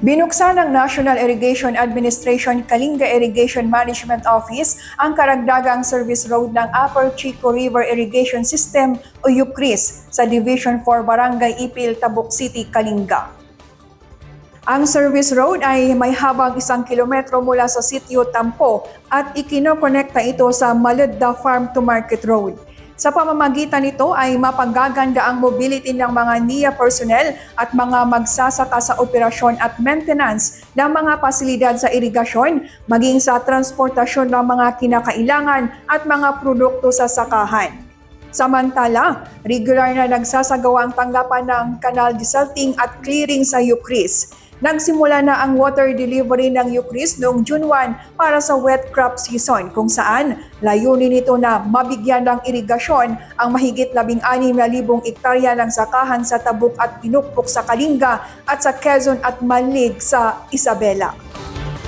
Binuksan ng National Irrigation Administration Kalinga Irrigation Management Office ang karagdagang service road ng Upper Chico River Irrigation System o UCRIS sa Division 4 Barangay Ipil, Tabuk City, Kalinga. Ang service road ay may habang 1 kilometro mula sa sitio Tampo at ikinokonekta ito sa Maludda Farm to Market Road. Sa pamamagitan nito ay mapagaganda ang mobility ng mga NIA personnel at mga magsasaka sa operasyon at maintenance ng mga pasilidad sa irigasyon, maging sa transportasyon ng mga kinakailangan at mga produkto sa sakahan. Samantala, regular na nagsasagawa ang tanggapan ng canal desalting at clearing sa UCRIS. Nagsimula na ang water delivery ng UCRIS noong June 1 para sa wet crop season kung saan layunin nito na mabigyan ng irigasyon ang mahigit 16,000 ektarya ng sakahan sa Tabuk at Pinukpok sa Kalinga at sa Quezon at Malig sa Isabela.